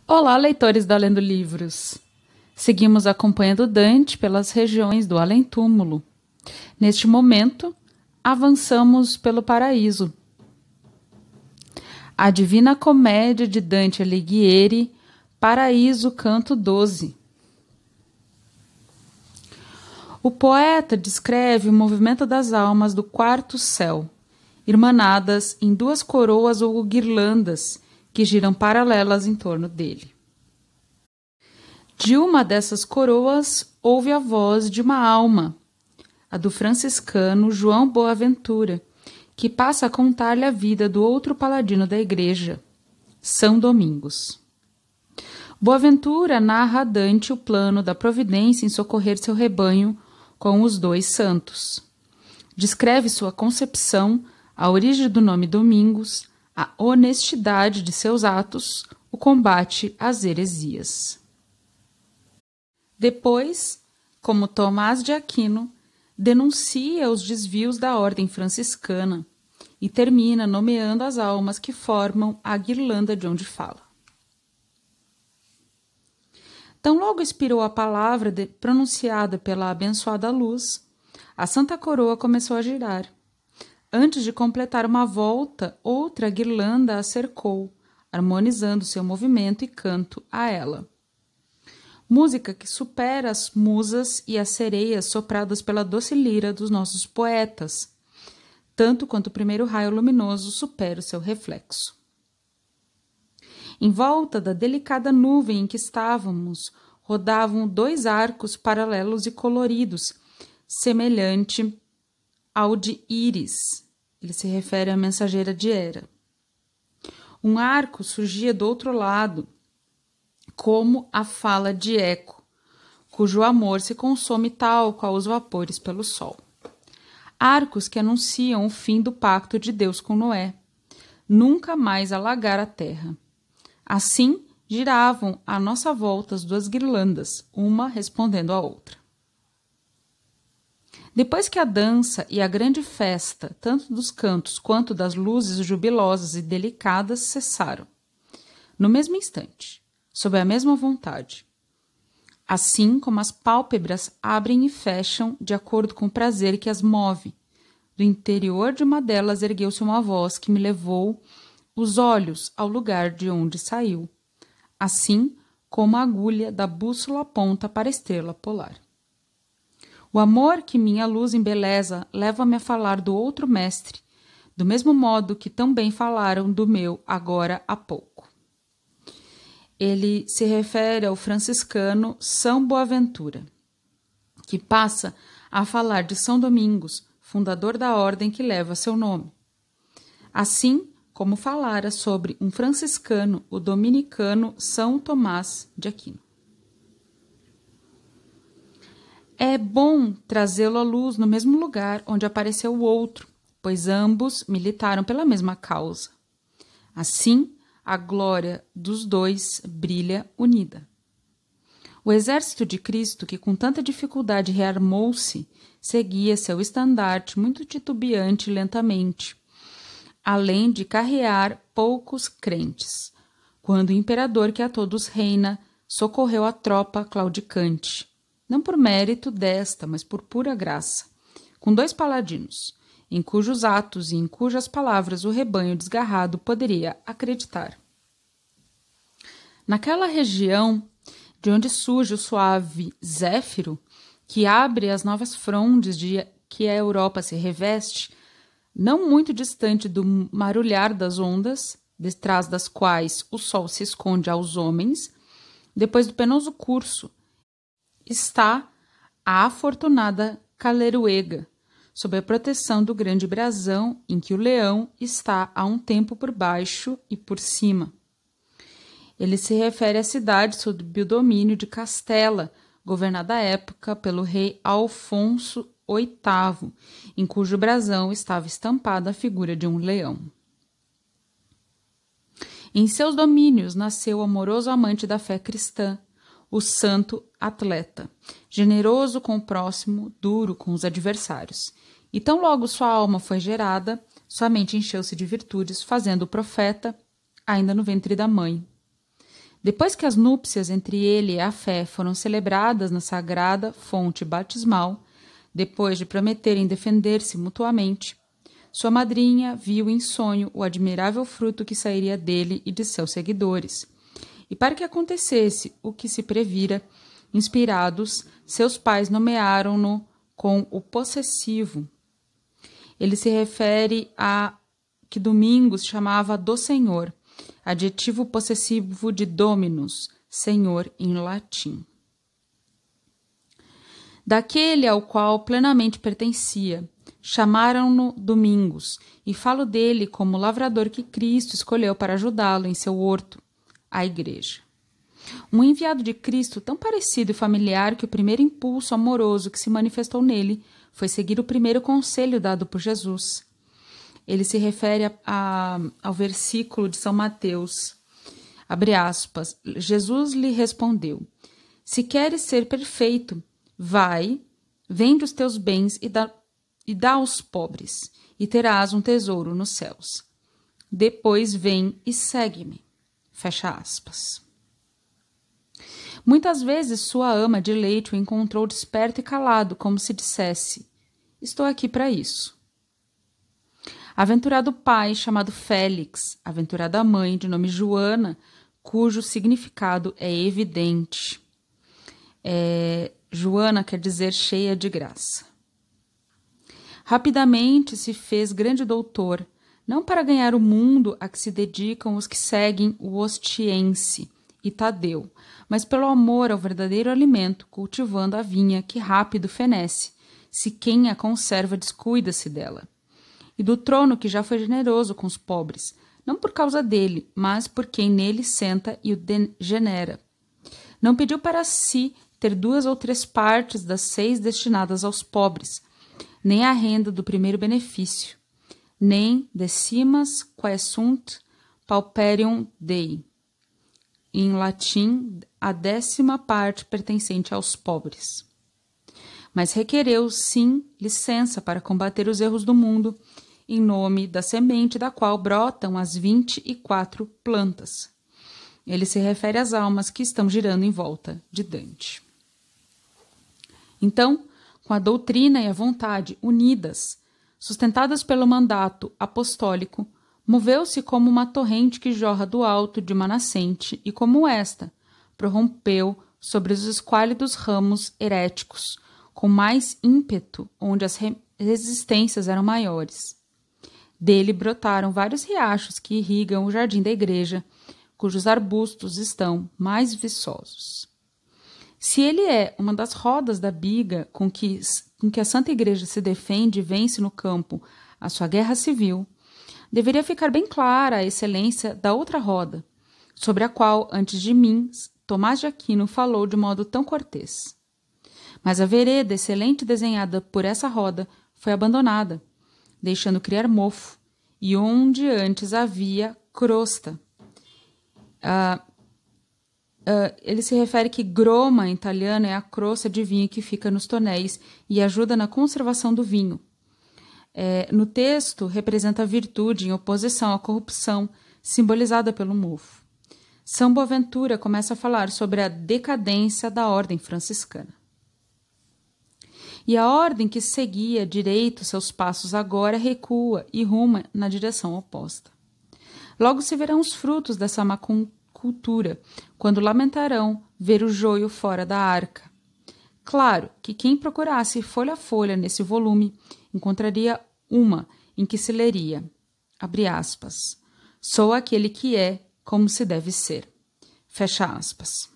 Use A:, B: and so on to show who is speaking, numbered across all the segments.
A: Olá, leitores da Lendo Livros! Seguimos acompanhando Dante pelas regiões do além-túmulo. Neste momento, avançamos pelo paraíso. A Divina Comédia de Dante Alighieri, Paraíso, Canto 12. O poeta descreve o movimento das almas do quarto céu, irmanadas em duas coroas ou guirlandas que giram paralelas em torno dele. De uma dessas coroas ouve a voz de uma alma, a do franciscano João Boaventura, que passa a contar-lhe a vida do outro paladino da igreja, São Domingos. Boaventura narra a Dante o plano da providência em socorrer seu rebanho com os dois santos. Descreve sua concepção, a origem do nome Domingos, a honestidade de seus atos, o combate às heresias. Depois, como Tomás de Aquino, denuncia os desvios da ordem franciscana e termina nomeando as almas que formam a guirlanda de onde fala. Tão logo expirou a palavra pronunciada pela abençoada luz, a Santa Coroa começou a girar. Antes de completar uma volta, outra guirlanda a cercou, harmonizando seu movimento e canto a ela. Música que supera as musas e as sereias sopradas pela doce lira dos nossos poetas, tanto quanto o primeiro raio luminoso supera o seu reflexo. Em volta da delicada nuvem em que estávamos, rodavam dois arcos paralelos e coloridos, semelhante ao de Íris. Ele se refere à mensageira de Hera. Um arco surgia do outro lado, como a fala de Eco, cujo amor se consome tal qual os vapores pelo sol. Arcos que anunciam o fim do pacto de Deus com Noé, nunca mais alagar a terra. Assim, giravam à nossa volta as duas guirlandas, uma respondendo à outra. Depois que a dança e a grande festa, tanto dos cantos quanto das luzes jubilosas e delicadas, cessaram, no mesmo instante, sob a mesma vontade, assim como as pálpebras abrem e fecham de acordo com o prazer que as move, do interior de uma delas ergueu-se uma voz que me levou os olhos ao lugar de onde saiu, assim como a agulha da bússola aponta para a estrela polar. O amor que minha luz embeleza leva-me a falar do outro mestre, do mesmo modo que tão bem falaram do meu agora há pouco. Ele se refere ao franciscano São Boaventura, que passa a falar de São Domingos, fundador da ordem que leva seu nome. Assim como falara sobre um franciscano, o dominicano São Tomás de Aquino. É bom trazê-lo à luz no mesmo lugar onde apareceu o outro, pois ambos militaram pela mesma causa. Assim, a glória dos dois brilha unida. O exército de Cristo, que com tanta dificuldade rearmou-se, seguia seu estandarte muito titubeante e lentamente, além de carrear poucos crentes, quando o imperador que a todos reina socorreu a tropa claudicante, não por mérito desta, mas por pura graça, com dois paladinos, em cujos atos e em cujas palavras o rebanho desgarrado poderia acreditar. Naquela região, de onde surge o suave zéfiro, que abre as novas frondes de que a Europa se reveste, não muito distante do marulhar das ondas, detrás das quais o sol se esconde aos homens, depois do penoso curso, está a afortunada Caleruega, sob a proteção do grande brasão em que o leão está a um tempo por baixo e por cima. Ele se refere à cidade sob o domínio de Castela, governada à época pelo rei Alfonso VIII, em cujo brasão estava estampada a figura de um leão. Em seus domínios nasceu o amoroso amante da fé cristã, o santo atleta, generoso com o próximo, duro com os adversários. E tão logo sua alma foi gerada, sua mente encheu-se de virtudes, fazendo o profeta ainda no ventre da mãe. Depois que as núpcias entre ele e a fé foram celebradas na sagrada fonte batismal, depois de prometerem defender-se mutuamente, sua madrinha viu em sonho o admirável fruto que sairia dele e de seus seguidores. E para que acontecesse o que se previra, inspirados, seus pais nomearam-no com o possessivo. Ele se refere a que Domingos chamava do Senhor, adjetivo possessivo de dominus, Senhor em latim. Daquele ao qual plenamente pertencia, chamaram-no Domingos, e falo dele como lavrador que Cristo escolheu para ajudá-lo em seu horto, a Igreja. Um enviado de Cristo tão parecido e familiar que o primeiro impulso amoroso que se manifestou nele foi seguir o primeiro conselho dado por Jesus. Ele se refere ao versículo de São Mateus, abre aspas, Jesus lhe respondeu, se queres ser perfeito, vai, vende os teus bens e dá aos pobres, e terás um tesouro nos céus. Depois vem e segue-me. Fecha aspas. Muitas vezes sua ama de leite o encontrou desperto e calado, como se dissesse, estou aqui para isso. Aventurado pai, chamado Félix, aventurada mãe, de nome Joana, cujo significado é evidente. Joana quer dizer cheia de graça. Rapidamente se fez grande doutor, não para ganhar o mundo a que se dedicam os que seguem o Ostiense e Tadeu, mas pelo amor ao verdadeiro alimento, cultivando a vinha que rápido fenece, se quem a conserva descuida-se dela. E do trono que já foi generoso com os pobres, não por causa dele, mas por quem nele senta e o genera. Não pediu para si ter 2 ou 3 partes das 6 destinadas aos pobres, nem a renda do primeiro benefício, nem decimas quae sunt pauperium Dei, em latim, a 10ª parte pertencente aos pobres. Mas requereu, sim, licença para combater os erros do mundo, em nome da semente da qual brotam as 24 plantas. Ele se refere às almas que estão girando em volta de Dante. Então, com a doutrina e a vontade unidas, sustentadas pelo mandato apostólico, moveu-se como uma torrente que jorra do alto de uma nascente e, como esta, prorrompeu sobre os esquálidos ramos heréticos, com mais ímpeto onde as resistências eram maiores. Dele brotaram vários riachos que irrigam o jardim da igreja, cujos arbustos estão mais viçosos. Se ele é uma das rodas da biga com que a Santa Igreja se defende e vence no campo a sua guerra civil, deveria ficar bem clara a excelência da outra roda, sobre a qual, antes de mim, Tomás de Aquino falou de modo tão cortês. Mas a vereda excelente desenhada por essa roda foi abandonada, deixando criar mofo, e onde antes havia crosta. Ele se refere que groma, em italiano, é a crosta de vinho que fica nos tonéis e ajuda na conservação do vinho. No texto, representa a virtude em oposição à corrupção, simbolizada pelo mofo. São Boaventura começa a falar sobre a decadência da ordem franciscana. E a ordem que seguia direito seus passos agora recua e ruma na direção oposta. Logo se verão os frutos dessa má cultura, quando lamentarão ver o joio fora da arca. Claro que quem procurasse folha a folha nesse volume encontraria uma em que se leria, abre aspas, sou aquele que é como se deve ser, fecha aspas.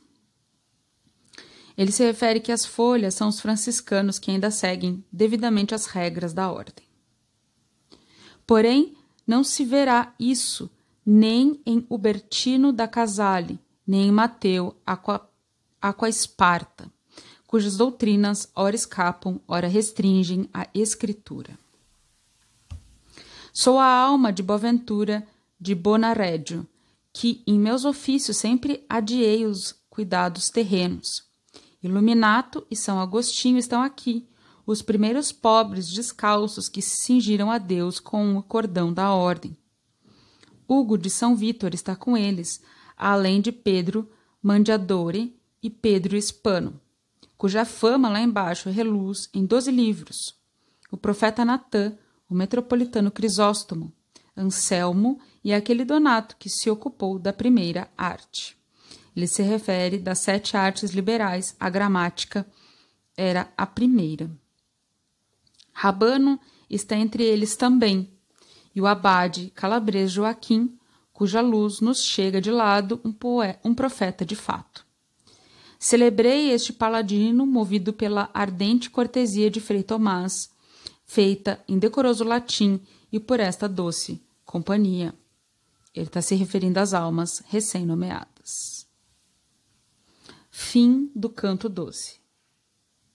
A: Ele se refere que as folhas são os franciscanos que ainda seguem devidamente as regras da ordem. Porém, não se verá isso nem em Ubertino da Casale, nem em Mateu Aquasparta, cujas doutrinas ora escapam, ora restringem a escritura. Sou a alma de Boaventura de Bonareggio, que em meus ofícios sempre adiei os cuidados terrenos. Iluminato e São Agostinho estão aqui, os primeiros pobres descalços que se cingiram a Deus com o cordão da ordem. Hugo de São Vítor está com eles, além de Pedro Mandiadore e Pedro Hispano, cuja fama lá embaixo reluz em 12 livros. O profeta Natã, o metropolitano Crisóstomo, Anselmo e aquele Donato que se ocupou da primeira arte. Ele se refere das 7 artes liberais, a gramática era a primeira. Rabano está entre eles também, e o abade calabrês Joaquim, cuja luz nos chega de lado um profeta de fato. Celebrei este paladino movido pela ardente cortesia de Frei Tomás, feita em decoroso latim e por esta doce companhia. Ele está se referindo às almas recém-nomeadas. Fim do Canto Doce.